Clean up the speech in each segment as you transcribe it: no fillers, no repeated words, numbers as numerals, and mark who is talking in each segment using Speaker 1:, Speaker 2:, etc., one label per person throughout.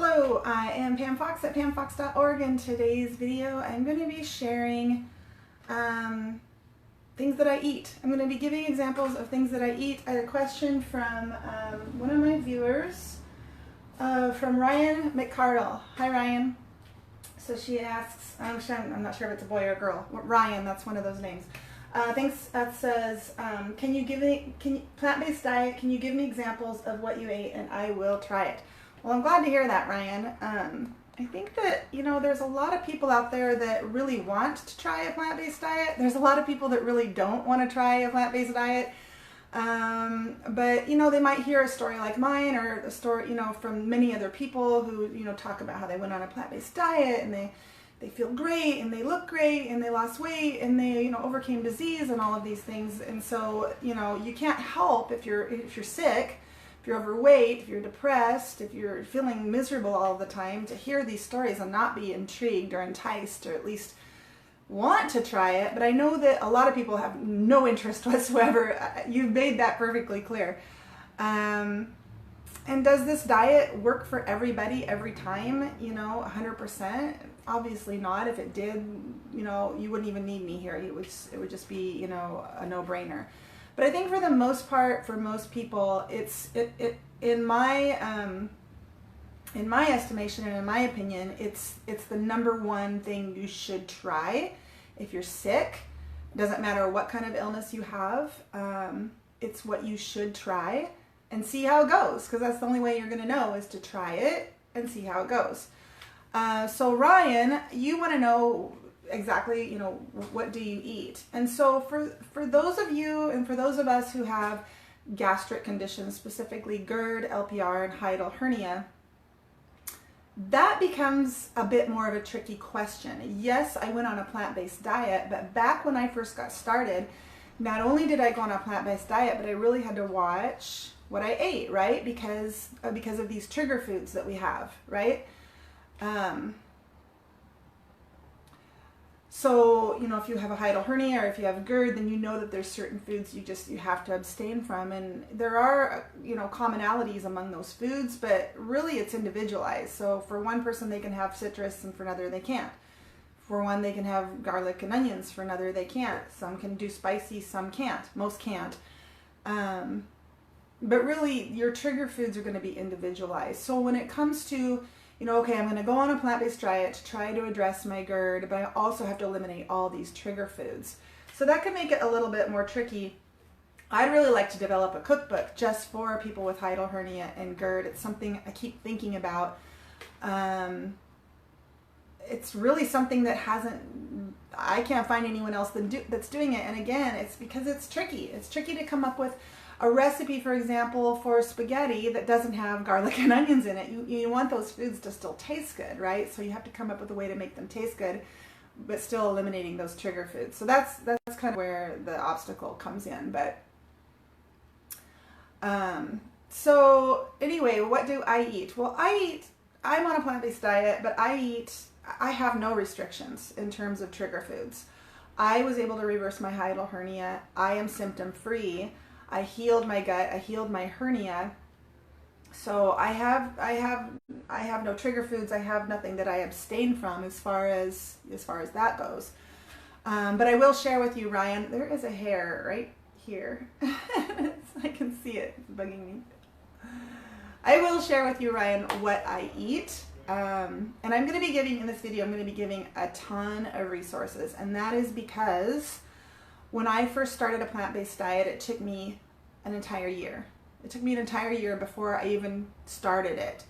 Speaker 1: Hello, I am Pam Fox at pamfox.org. In today's video, I'm going to be sharing things that I eat. I'm going to be giving examples of things that I eat. I had a question from one of my viewers, from Ryan McCardle. Hi, Ryan. So she asks, I'm not sure if it's a boy or a girl. Ryan, that's one of those names. Thanks. That says, plant-based diet, can you give me examples of what you ate and I will try it? Well, I'm glad to hear that, Ryan. I think that, there's a lot of people out there that really want to try a plant-based diet. There's a lot of people that really don't want to try a plant-based diet. But, they might hear a story like mine or a story, from many other people who, talk about how they went on a plant-based diet and they feel great and they look great and they lost weight and they, overcame disease and all of these things. And so, you can't help if you're sick, if you're overweight, if you're depressed, if you're feeling miserable all the time, to hear these stories and not be intrigued or enticed or at least want to try it. But I know that a lot of people have no interest whatsoever. You've made that perfectly clear. And does this diet work for everybody every time, 100%? Obviously not. If it did, you wouldn't even need me here. It would just be, a no-brainer. But I think for the most part, for most people, in my estimation and in my opinion, it's the number one thing you should try if you're sick. It doesn't matter what kind of illness you have. It's what you should try and see how it goes, because that's the only way you're going to know, is to try it and see how it goes. So Ryan, you want to know exactly, what do you eat? And so for those of you and for those of us who have gastric conditions, specifically GERD, LPR, and hiatal hernia, that becomes a bit more of a tricky question. Yes, I went on a plant-based diet, but back when I first got started, not only did I go on a plant-based diet, but I really had to watch what I ate, right? Because of these trigger foods that we have, right? So, if you have a hiatal hernia or if you have GERD, then you know that there's certain foods you have to abstain from. And there are, commonalities among those foods, but really it's individualized. So for one person, they can have citrus and for another, they can't. For one, they can have garlic and onions. For another, they can't. Some can do spicy, some can't. Most can't. But really, your trigger foods are going to be individualized. So when it comes to okay, I'm going to go on a plant-based diet to try to address my GERD, but I also have to eliminate all these trigger foods. So that can make it a little bit more tricky. I'd really like to develop a cookbook just for people with hiatal hernia and GERD. It's something I keep thinking about. It's really something that I can't find anyone else that's doing it. And again, it's because it's tricky. It's tricky to come up with a recipe, for example, for spaghetti that doesn't have garlic and onions in it. You want those foods to still taste good, right? So you have to come up with a way to make them taste good, but still eliminating those trigger foods. So that's kind of where the obstacle comes in. But so anyway, what do I eat? Well, I'm on a plant-based diet, but I have no restrictions in terms of trigger foods. I was able to reverse my hiatal hernia. I am symptom-free. I healed my gut. I healed my hernia. So I have no trigger foods. I have nothing that I abstain from as far as that goes. But I will share with you, Ryan, there is a hair right here. I can see it. It's bugging me. I will share with you, Ryan, what I eat. And I'm going to be giving, in this video, I'm going to be giving a ton of resources. And that is because when I first started a plant-based diet, it took me an entire year. It took me an entire year before I even started it.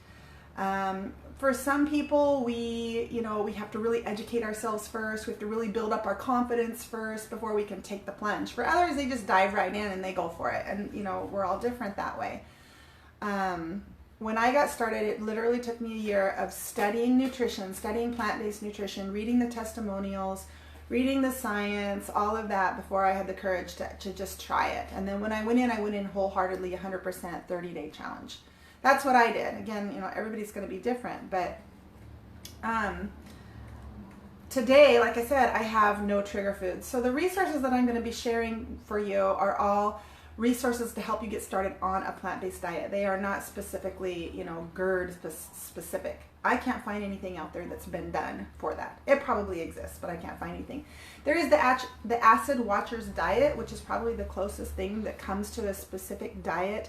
Speaker 1: For some people, we have to really educate ourselves first. We have to really build up our confidence first before we can take the plunge. For others, they just dive right in and they go for it. And, we're all different that way. When I got started, it literally took me a year of studying nutrition, studying plant-based nutrition, reading the testimonials, reading the science, all of that before I had the courage to just try it. And then when I went in wholeheartedly, 100% 30-day challenge. That's what I did. Again, everybody's going to be different. But today, like I said, I have no trigger foods. So the resources that I'm going to be sharing for you are all resources to help you get started on a plant-based diet. They are not specifically, you know, GERD specific. I can't find anything out there that's been done for that. It probably exists, but I can't find anything. There is the Acid Watchers diet, which is probably the closest thing that comes to a specific diet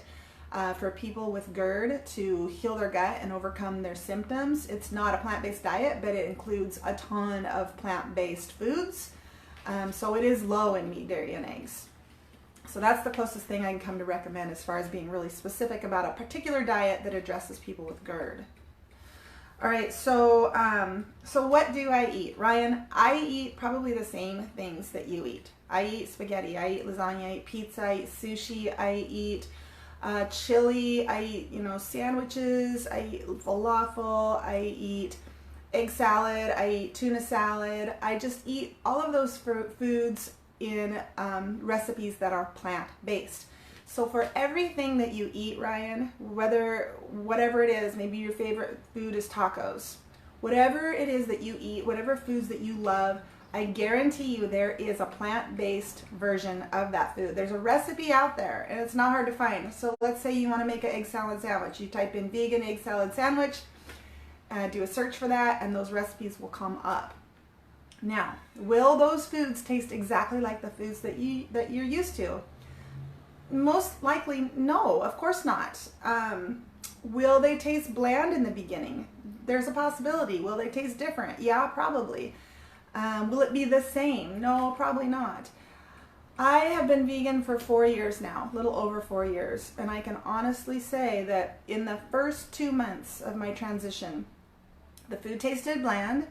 Speaker 1: for people with GERD to heal their gut and overcome their symptoms. It's not a plant-based diet, but it includes a ton of plant-based foods. So it is low in meat, dairy, and eggs. So that's the closest thing I can come to recommend as far as being really specific about a particular diet that addresses people with GERD. All right, so what do I eat? Ryan, I eat probably the same things that you eat. I eat spaghetti, I eat lasagna, I eat pizza, I eat sushi, I eat chili, I eat, you know, sandwiches, I eat falafel, I eat egg salad, I eat tuna salad. I just eat all of those foods in recipes that are plant-based. So for everything that you eat, Ryan, whatever it is, maybe your favorite food is tacos, whatever it is that you eat, whatever foods that you love, I guarantee you there is a plant-based version of that food. There's a recipe out there and it's not hard to find. So let's say you want to make an egg salad sandwich. You type in vegan egg salad sandwich, do a search for that, and those recipes will come up. Now, will those foods taste exactly like the foods that you're used to? Most likely, no, of course not. Will they taste bland in the beginning? There's a possibility. Will they taste different? Yeah, probably. Will it be the same? No, probably not. I have been vegan for 4 years now, a little over 4 years, and I can honestly say that in the first 2 months of my transition, the food tasted bland.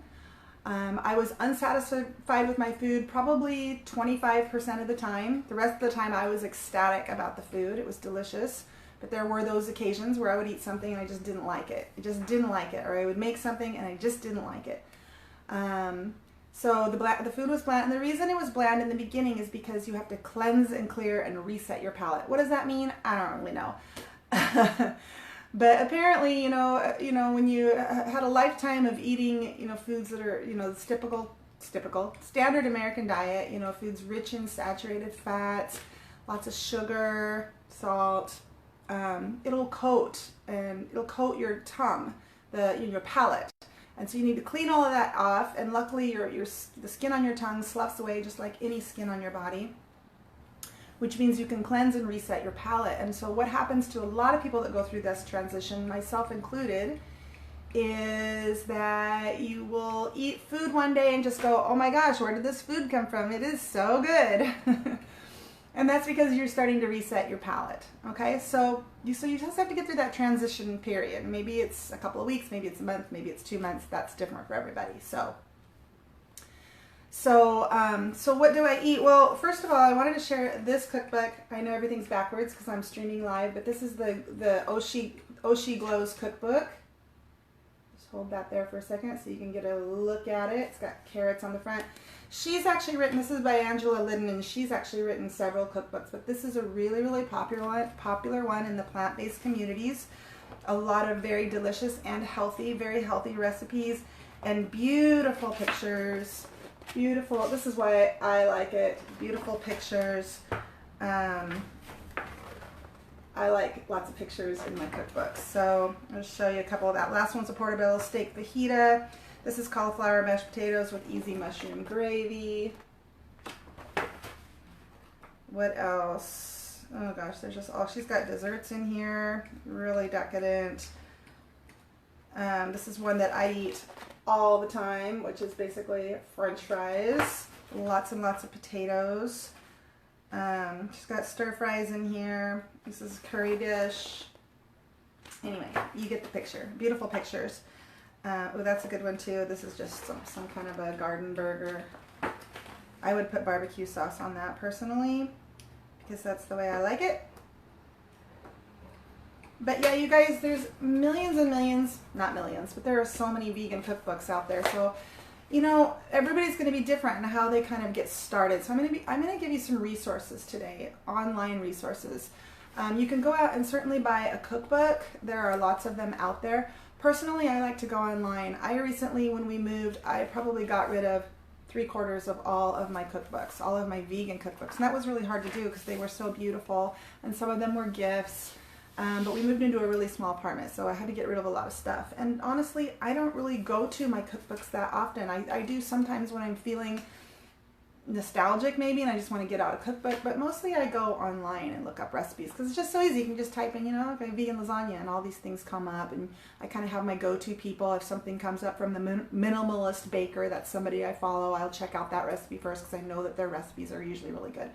Speaker 1: I was unsatisfied with my food probably 25% of the time. The rest of the time I was ecstatic about the food. It was delicious. But there were those occasions where I would eat something and I just didn't like it. I just didn't like it. Or I would make something and I just didn't like it. So the food was bland. And the reason it was bland in the beginning is because you have to cleanse and clear and reset your palate. What does that mean? I don't really know. But apparently, you know, when you had a lifetime of eating, you know, foods that are, you know, typical standard American diet, you know, foods rich in saturated fats, lots of sugar, salt, it'll coat your tongue, your palate. And so you need to clean all of that off. And luckily, the skin on your tongue sloughs away just like any skin on your body, which means you can cleanse and reset your palate. And so what happens to a lot of people that go through this transition, myself included, is that you will eat food one day and just go, oh my gosh, where did this food come from? It is so good. And that's because you're starting to reset your palate. Okay, so you just have to get through that transition period. Maybe it's a couple of weeks, maybe it's a month, maybe it's 2 months. That's different for everybody. So what do I eat? Well, first of all, I wanted to share this cookbook. I know everything's backwards because I'm streaming live, but this is the Oshi Glows cookbook. Just hold that there for a second so you can get a look at it. It's got carrots on the front. She's actually written, this is by Angela Liddon, and she's actually written several cookbooks, but this is a really, really popular one in the plant-based communities. A lot of very delicious and healthy, very healthy recipes and beautiful pictures. Beautiful. This is why I like it. Beautiful pictures. I like lots of pictures in my cookbooks. So I'll show you a couple of that. Last one's a portobello steak fajita. This is cauliflower mashed potatoes with easy mushroom gravy. What else? Oh gosh, there's just all. She's got desserts in here. Really decadent. This is one that I eat all the time, which is basically French fries. Lots and lots of potatoes. She's got stir fries in here. This is a curry dish. Anyway, you get the picture. Beautiful pictures. Oh, that's a good one too. This is just some kind of a garden burger. I would put barbecue sauce on that personally because that's the way I like it. But yeah, you guys, there's millions and millions, not millions, but there are so many vegan cookbooks out there. So, you know, everybody's going to be different in how they kind of get started. So I'm going to give you some resources today, online resources. You can go out and certainly buy a cookbook. There are lots of them out there. Personally, I like to go online. I recently, when we moved, I probably got rid of 3/4 of all of my cookbooks, all of my vegan cookbooks. And that was really hard to do because they were so beautiful, and some of them were gifts. But we moved into a really small apartment, so I had to get rid of a lot of stuff. And honestly, I don't really go to my cookbooks that often. I do sometimes when I'm feeling nostalgic maybe and I just want to get out a cookbook, but mostly I go online and look up recipes because it's just so easy. You can just type in, you know, okay, vegan lasagna, and all these things come up, and I kind of have my go-to people. If something comes up from the minimalist baker, that's somebody I follow, I'll check out that recipe first because I know that their recipes are usually really good.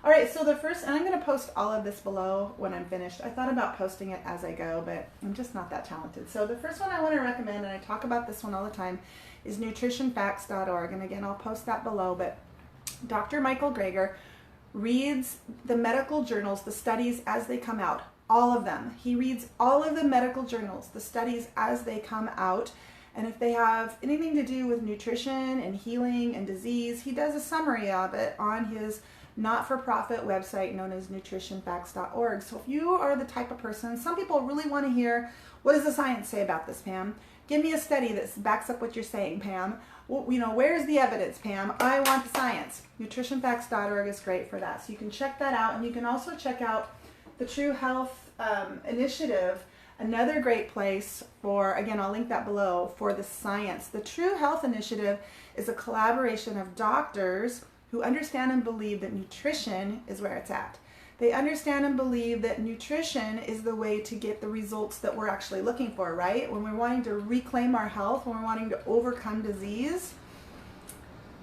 Speaker 1: All right, so the first, and I'm going to post all of this below when I'm finished. I thought about posting it as I go, but I'm just not that talented. So the first one I want to recommend, and I talk about this one all the time, is nutritionfacts.org. And again, I'll post that below, but Dr. Michael Greger reads the medical journals, the studies as they come out, all of them. He reads all of the medical journals, the studies as they come out. And if they have anything to do with nutrition and healing and disease, he does a summary of it on his not-for-profit website known as nutritionfacts.org. So if you are the type of person, some people really want to hear, what does the science say about this, Pam? Give me a study that backs up what you're saying, Pam. Well, you know, where's the evidence, Pam? I want the science. Nutritionfacts.org is great for that. So you can check that out, and you can also check out the True Health Initiative, another great place for, again, I'll link that below, for the science. The True Health Initiative is a collaboration of doctors who understand and believe that nutrition is where it's at. They understand and believe that nutrition is the way to get the results that we're actually looking for, right? When we're wanting to reclaim our health, when we're wanting to overcome disease,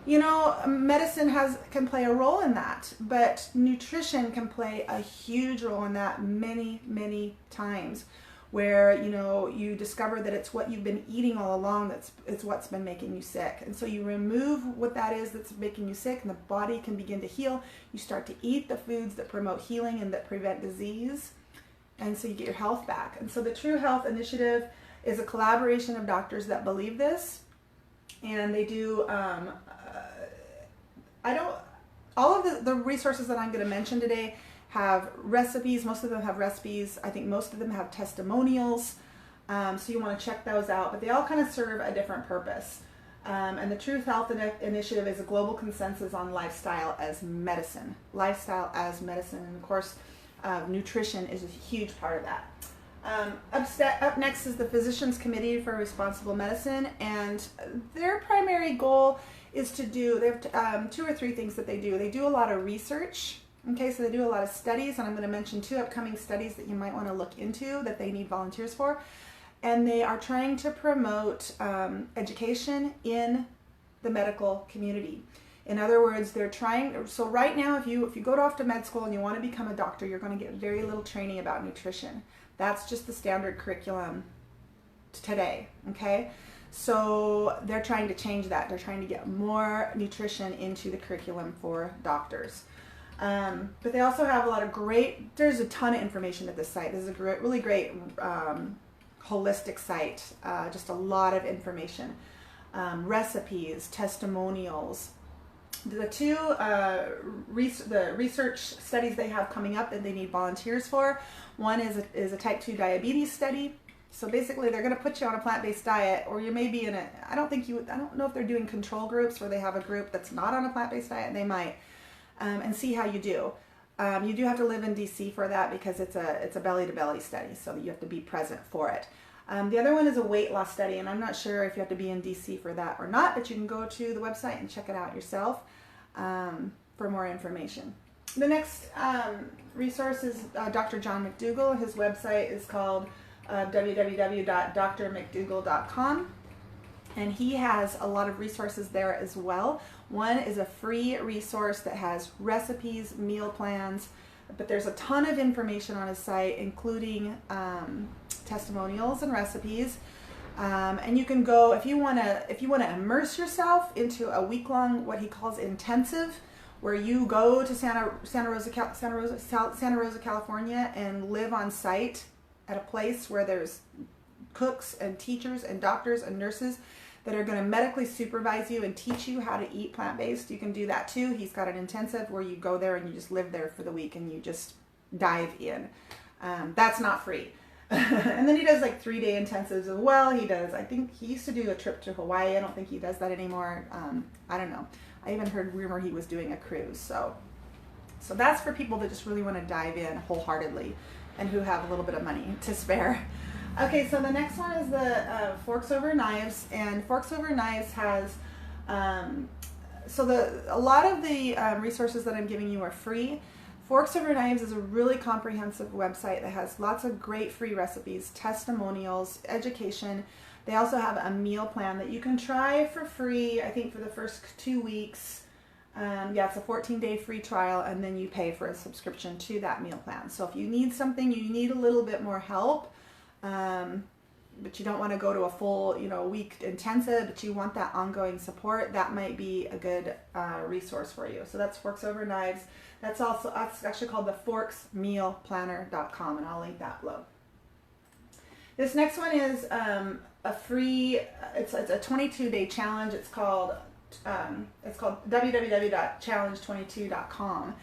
Speaker 1: you know, medicine can play a role in that, but nutrition can play a huge role in that many, many times, where, you know, you discover that it's what you've been eating all along it's what's been making you sick. And so you remove what that is that's making you sick, and the body can begin to heal. You start to eat the foods that promote healing and that prevent disease, and so you get your health back. And so the True Health Initiative is a collaboration of doctors that believe this, and they do all of the resources that I'm going to mention today have recipes. Most of them have recipes. I think most of them have testimonials. So you want to check those out, but they all kind of serve a different purpose. And the True Health Initiative is a global consensus on lifestyle as medicine. Lifestyle as medicine. And of course, nutrition is a huge part of that. Up next is the Physicians Committee for Responsible Medicine, and their primary goal is to do, they have 2 or 3 things that they do. They do a lot of research. Okay, so they do a lot of studies, and I'm going to mention 2 upcoming studies that you might want to look into that they need volunteers for. And they are trying to promote education in the medical community. In other words, they're trying, so right now if you go off to med school and you want to become a doctor, you're going to get very little training about nutrition. That's just the standard curriculum today, okay? So they're trying to change that. They're trying to get more nutrition into the curriculum for doctors. But they also have a lot of there's a ton of information at this site. This is a really great holistic site, just a lot of information. Recipes, testimonials. The 2 the research studies they have coming up that they need volunteers for. One is a type 2 diabetes study. So basically they're going to put you on a plant-based diet, or you may be in I don't know if they're doing control groups where they have a group that's not on a plant-based diet. They might. And see how you do. You do have to live in DC for that because it's a belly-to-belly study, so you have to be present for it. The other one is a weight loss study, and I'm not sure if you have to be in DC for that or not, but you can go to the website and check it out yourself for more information. The next resource is Dr. John McDougall. His website is called www.drmcdougall.com. And he has a lot of resources there as well. One is a free resource that has recipes, meal plans, but there's a ton of information on his site, including testimonials and recipes. And you can go, if you want to immerse yourself into a week-long, what he calls intensive, where you go to Santa Rosa, California, and live on site at a place where there's cooks and teachers and doctors and nurses that are going to medically supervise you and teach you how to eat plant-based. You can do that too. He's got an intensive where you go there and you just live there for the week and you just dive in. That's not free. And then he does like 3-day intensives as well. He does, I think he used to do a trip to Hawaii. I don't think he does that anymore. I don't know. I even heard rumor he was doing a cruise. So that's for people that just really want to dive in wholeheartedly and who have a little bit of money to spare. Okay, so the next one is the Forks Over Knives, and Forks Over Knives has a lot of the resources that I'm giving you are free. Forks Over Knives is a really comprehensive website that has lots of great free recipes, testimonials, education. They also have a meal plan that you can try for free, I think for the first 2 weeks. It's a 14-day free trial, and then you pay for a subscription to that meal plan. So if you need something, you need a little bit more help, but you don't want to go to a full, week intensive, but you want that ongoing support, that might be a good resource for you. So that's Forks Over Knives. That's actually called the forksmealplanner.com, and I'll link that below. This next one is a free, it's a 22-day challenge. It's called www.challenge22.com,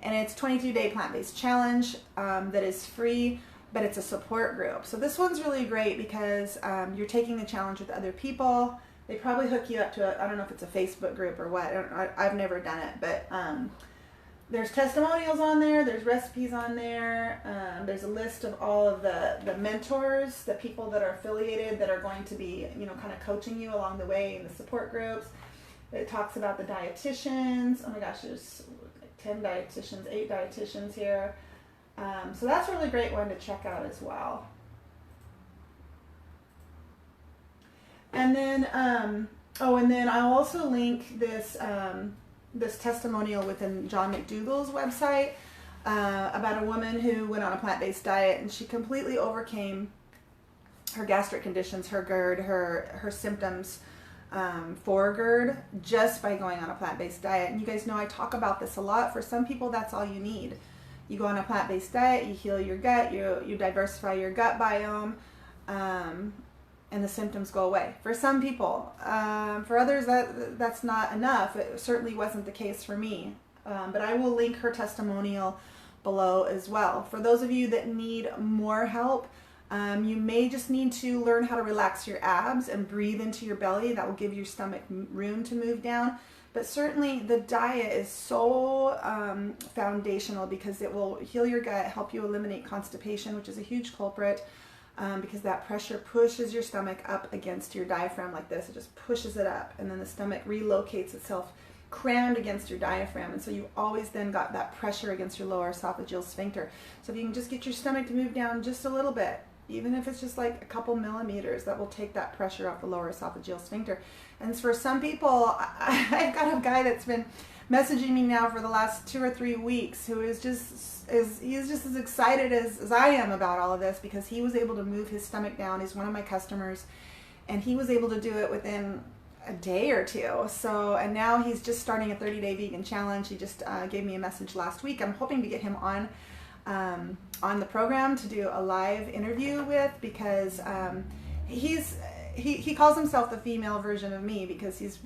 Speaker 1: and it's 22-day plant-based challenge that is free, but it's a support group. So this one's really great because you're taking the challenge with other people. They probably hook you up to I don't know if it's a Facebook group or what. I've never done it, but there's testimonials on there, there's recipes on there, there's a list of all of the mentors, the people that are affiliated that are going to be, kind of coaching you along the way in the support groups. It talks about the dietitians. Oh my gosh, there's like 10 dietitians, 8 dietitians here. So that's a really great one to check out as well. And then, and then I'll also link this this testimonial within John McDougall's website about a woman who went on a plant-based diet, and she completely overcame her gastric conditions, her GERD, her symptoms for GERD just by going on a plant-based diet. And you guys know I talk about this a lot. For some people, that's all you need. You go on a plant-based diet, you heal your gut, you diversify your gut biome, and the symptoms go away. For some people, for others that's not enough. It certainly wasn't the case for me. But I will link her testimonial below as well. For those of you that need more help, you may just need to learn how to relax your abs and breathe into your belly. That will give your stomach room to move down. But certainly the diet is so foundational because it will heal your gut, help you eliminate constipation, which is a huge culprit, because that pressure pushes your stomach up against your diaphragm like this. It just pushes it up, and then the stomach relocates itself crammed against your diaphragm, and so you always then got that pressure against your lower esophageal sphincter. So if you can just get your stomach to move down just a little bit, even if it's just like a couple millimeters, that will take that pressure off the lower esophageal sphincter. And for some people, I've got a guy that's been messaging me now for the last 2 or 3 weeks who is just as excited as I am about all of this, because he was able to move his stomach down. He's one of my customers, and he was able to do it within a day or two. So, and now he's just starting a 30-day vegan challenge. He just gave me a message last week. I'm hoping to get him on the program to do a live interview with, because he calls himself the female version of me, because his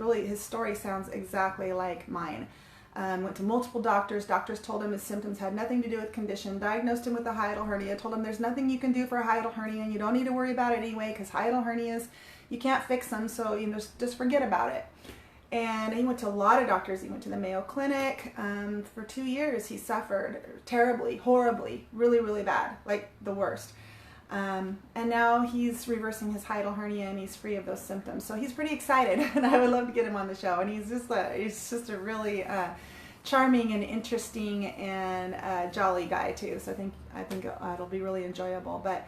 Speaker 1: story sounds exactly like mine. Went to multiple doctors. Doctors told him his symptoms had nothing to do with condition, diagnosed him with a hiatal hernia, told him there's nothing you can do for a hiatal hernia, and you don't need to worry about it anyway, because hiatal hernias, you can't fix them, so just forget about it. And he went to a lot of doctors. He went to the Mayo Clinic. For 2 years, he suffered terribly, horribly, really, really bad, like the worst. And now he's reversing his hiatal hernia, and he's free of those symptoms. So he's pretty excited, and I would love to get him on the show. And he's just a really charming and interesting and jolly guy too. So I think it'll be really enjoyable. But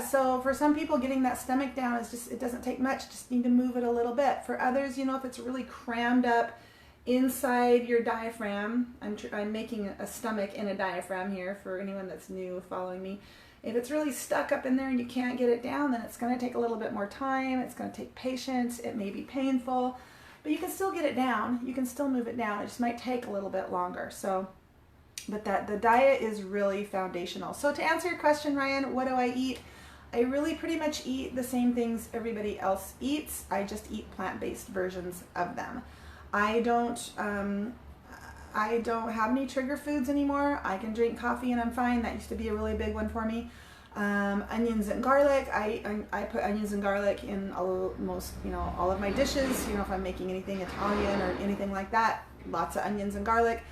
Speaker 1: so for some people, getting that stomach down it doesn't take much. Just need to move it a little bit. For others, if it's really crammed up inside your diaphragm, I'm making a stomach in a diaphragm here for anyone that's new following me. If it's really stuck up in there and you can't get it down, then it's going to take a little bit more time. It's going to take patience. It may be painful, but you can still get it down. You can still move it down. It just might take a little bit longer. So, but the diet is really foundational. So to answer your question, Ryan, what do I eat? I really pretty much eat the same things everybody else eats. I just eat plant-based versions of them. I don't have any trigger foods anymore. I can drink coffee and I'm fine. That used to be a really big one for me. Onions and garlic. I put onions and garlic in most, all of my dishes. If I'm making anything Italian or anything like that, lots of onions and garlic.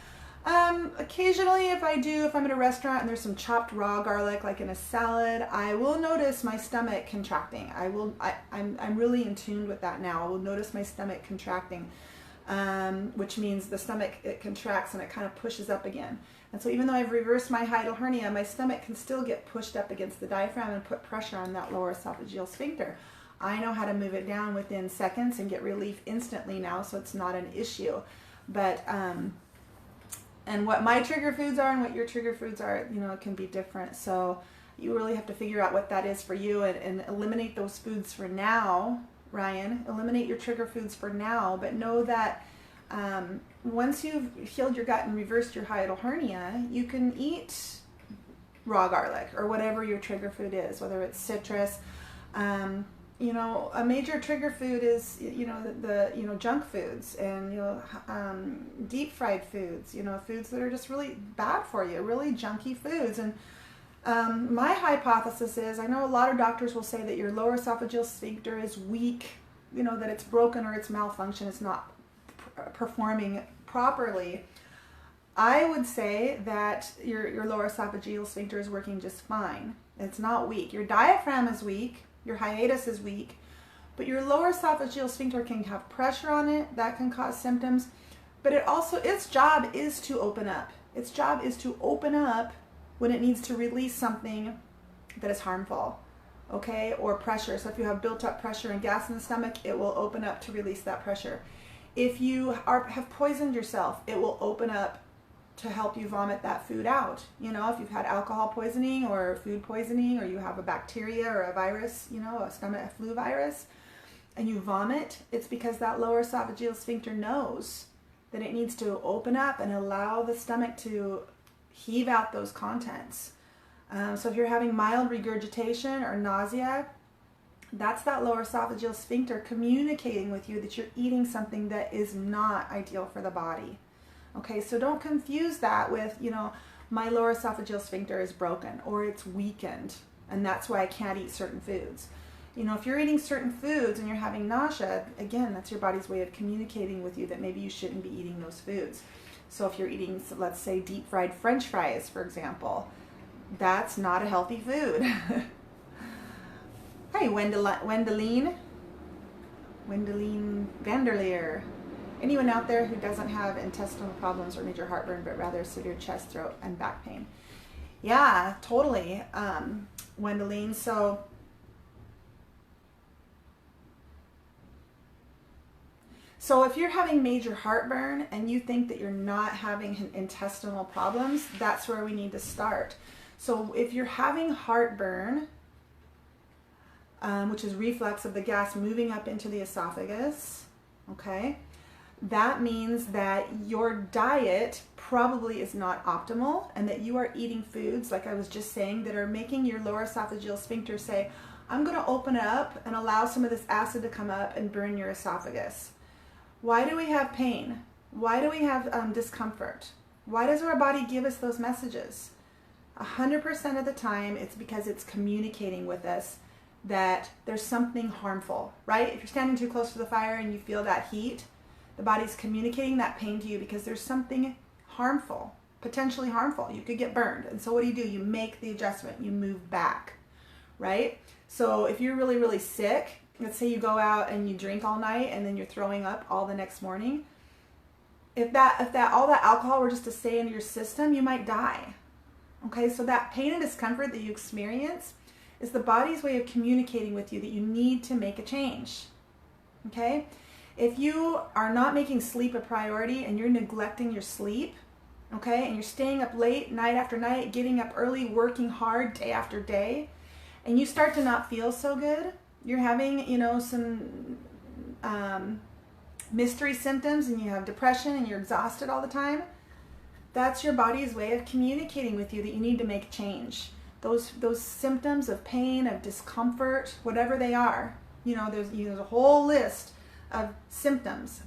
Speaker 1: Occasionally, if I'm at a restaurant and there's some chopped raw garlic, like in a salad, I will notice my stomach contracting. I'm really in tune with that now. I will notice my stomach contracting, which means the stomach, it contracts and it kind of pushes up again. And so even though I've reversed my hiatal hernia, my stomach can still get pushed up against the diaphragm and put pressure on that lower esophageal sphincter. I know how to move it down within seconds and get relief instantly now, so it's not an issue. But and what my trigger foods are and what your trigger foods are, it can be different. So you really have to figure out what that is for you and eliminate those foods for now, Ryan. Eliminate your trigger foods for now, but know that once you've healed your gut and reversed your hiatal hernia, you can eat raw garlic or whatever your trigger food is, whether it's citrus. A major trigger food is, the junk foods and, deep fried foods, foods that are just really bad for you, really junky foods. And my hypothesis is, I know a lot of doctors will say that your lower esophageal sphincter is weak, that it's broken or it's malfunction, it's not performing properly. I would say that your lower esophageal sphincter is working just fine. It's not weak. Your diaphragm is weak. Your hiatus is weak, but your lower esophageal sphincter can have pressure on it. That can cause symptoms, but its job is to open up. Its job is to open up when it needs to release something that is harmful, okay, or pressure. So if you have built up pressure and gas in the stomach, it will open up to release that pressure. If you have poisoned yourself, it will open up to help you vomit that food out. If you've had alcohol poisoning or food poisoning, or you have a bacteria or a virus, a flu virus, and you vomit, it's because that lower esophageal sphincter knows that it needs to open up and allow the stomach to heave out those contents. So if you're having mild regurgitation or nausea, that's that lower esophageal sphincter communicating with you that you're eating something that is not ideal for the body. Okay, so don't confuse that with, my lower esophageal sphincter is broken or it's weakened and that's why I can't eat certain foods. If you're eating certain foods and you're having nausea, again, that's your body's way of communicating with you that maybe you shouldn't be eating those foods. So if you're eating, let's say, deep fried French fries, for example, that's not a healthy food. Hi, Wendeline Vanderleer. Anyone out there who doesn't have intestinal problems or major heartburn, but rather severe chest, throat, and back pain? Yeah, totally, Wendeline. So if you're having major heartburn and you think that you're not having intestinal problems, that's where we need to start. So if you're having heartburn, which is reflux of the gas moving up into the esophagus, okay, that means that your diet probably is not optimal and that you are eating foods, like I was just saying, that are making your lower esophageal sphincter say, I'm going to open it up and allow some of this acid to come up and burn your esophagus. Why do we have pain? Why do we have discomfort? Why does our body give us those messages? 100% of the time, it's because it's communicating with us that there's something harmful, right? If you're standing too close to the fire and you feel that heat, the body's communicating that pain to you because there's something harmful, potentially harmful. You could get burned. And so what do? You make the adjustment. You move back, right? So if you're really, really sick, let's say you go out and you drink all night and then you're throwing up all the next morning. If all that alcohol were just to stay in your system, you might die. Okay, so that pain and discomfort that you experience is the body's way of communicating with you that you need to make a change. Okay? If you are not making sleep a priority and you're neglecting your sleep, okay, and you're staying up late night after night, getting up early, working hard day after day, and you start to not feel so good, you're having, some mystery symptoms and you have depression and you're exhausted all the time, that's your body's way of communicating with you that you need to make a change. Those symptoms of pain, of discomfort, whatever they are, there's a whole list of symptoms.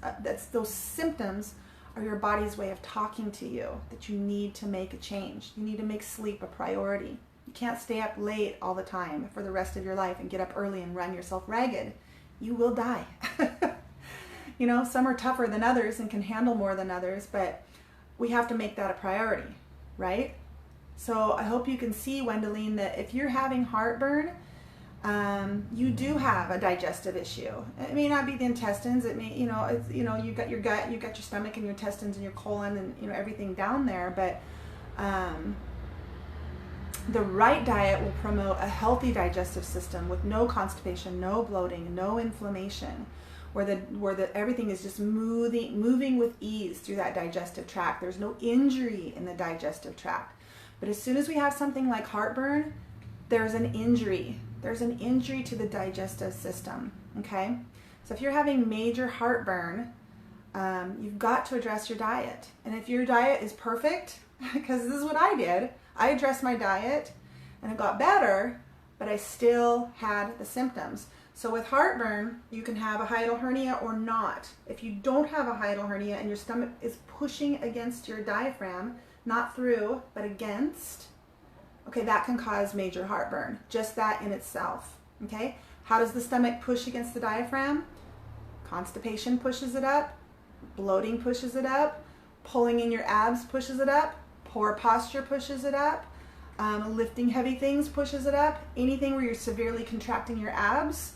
Speaker 1: Those symptoms are your body's way of talking to you that you need to make a change. You need to make sleep a priority. You can't stay up late all the time for the rest of your life and get up early and run yourself ragged. You will die. You know, some are tougher than others and can handle more than others, but we have to make that a priority, right? So I hope you can see, Wendeline, that if you're having heartburn, you do have a digestive issue. It may not be the intestines. It may, you know, it's, you know, you got your gut, you got your stomach and your intestines and your colon and, you know, everything down there. But the right diet will promote a healthy digestive system with no constipation, no bloating, no inflammation, where everything is just moving with ease through that digestive tract. There's no injury in the digestive tract. But as soon as we have something like heartburn, there's an injury. There's an injury to the digestive system, okay? So if you're having major heartburn, you've got to address your diet. And if your diet is perfect, because this is what I did, I addressed my diet and it got better, but I still had the symptoms. So with heartburn, you can have a hiatal hernia or not. If you don't have a hiatal hernia and your stomach is pushing against your diaphragm, not through, but against, okay, that can cause major heartburn, just that in itself, okay? How does the stomach push against the diaphragm? Constipation pushes it up, bloating pushes it up, pulling in your abs pushes it up, poor posture pushes it up, lifting heavy things pushes it up, anything where you're severely contracting your abs,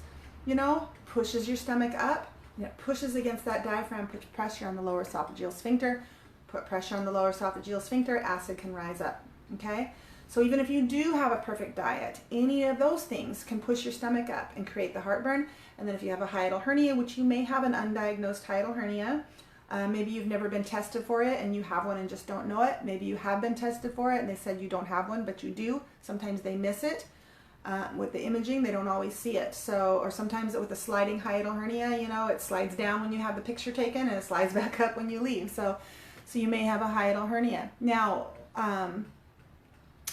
Speaker 1: you know, pushes your stomach up, and it pushes against that diaphragm, puts pressure on the lower esophageal sphincter, put pressure on the lower esophageal sphincter, acid can rise up, okay? So even if you do have a perfect diet, any of those things can push your stomach up and create the heartburn. And then if you have a hiatal hernia, which you may have an undiagnosed hiatal hernia, maybe you've never been tested for it and you have one and just don't know it. Maybe you have been tested for it and they said you don't have one, but you do. Sometimes they miss it. With the imaging, they don't always see it. So, or sometimes with a sliding hiatal hernia, you know, it slides down when you have the picture taken and it slides back up when you leave. So you may have a hiatal hernia. Now,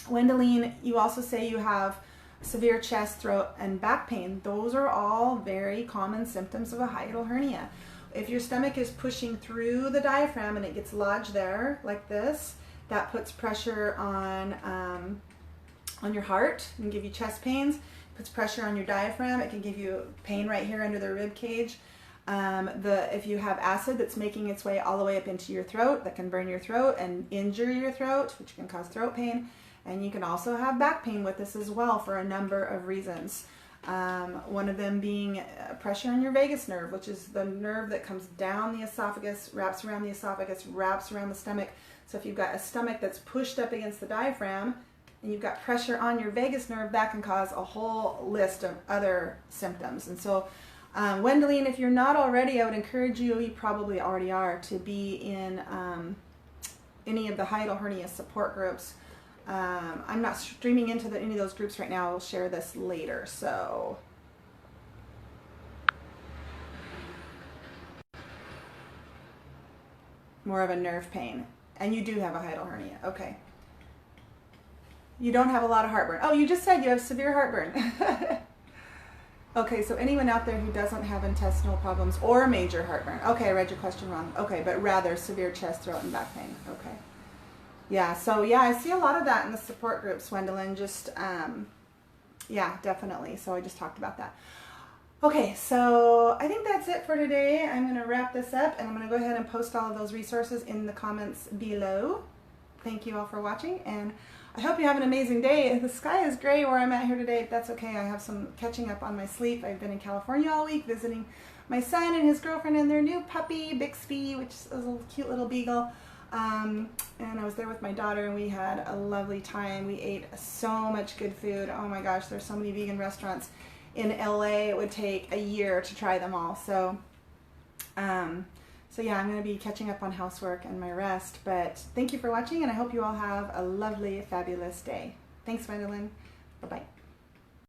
Speaker 1: Wendeline, you also say you have severe chest, throat, and back pain. Those are all very common symptoms of a hiatal hernia. If your stomach is pushing through the diaphragm and it gets lodged there like this, that puts pressure on your heart and give you chest pains. Puts pressure on your diaphragm. It can give you pain right here under the rib cage. If you have acid that's making its way all the way up into your throat, that can burn your throat and injure your throat, which can cause throat pain. And you can also have back pain with this as well for a number of reasons. One of them being pressure on your vagus nerve, which is the nerve that comes down the esophagus, wraps around the esophagus, wraps around the stomach. So if you've got a stomach that's pushed up against the diaphragm and you've got pressure on your vagus nerve, that can cause a whole list of other symptoms. And so Wendeline, if you're not already, I would encourage you, you probably already are, to be in any of the hiatal hernia support groups. I'm not streaming into any of those groups right now. I'll share this later. So more of a nerve pain. And you do have a hiatal hernia. Okay. You don't have a lot of heartburn. Oh, you just said you have severe heartburn. Okay, so anyone out there who doesn't have intestinal problems or major heartburn. Okay, I read your question wrong. Okay, but rather severe chest, throat, and back pain. Okay. Yeah, so yeah, I see a lot of that in the support groups, Wendeline. Just, yeah, definitely. So I just talked about that. Okay, so I think that's it for today. I'm going to wrap this up and I'm going to go ahead and post all of those resources in the comments below. Thank you all for watching, and I hope you have an amazing day. The sky is gray where I'm at here today, but that's okay. I have some catching up on my sleep. I've been in California all week visiting my son and his girlfriend and their new puppy, Bixby, which is a cute little beagle. And I was there with my daughter and we had a lovely time. We ate so much good food. Oh my gosh, there's so many vegan restaurants in LA. It would take a year to try them all. So yeah, I'm going to be catching up on housework and my rest. But thank you for watching, and I hope you all have a lovely, fabulous day. Thanks, Wendeline. Bye-bye.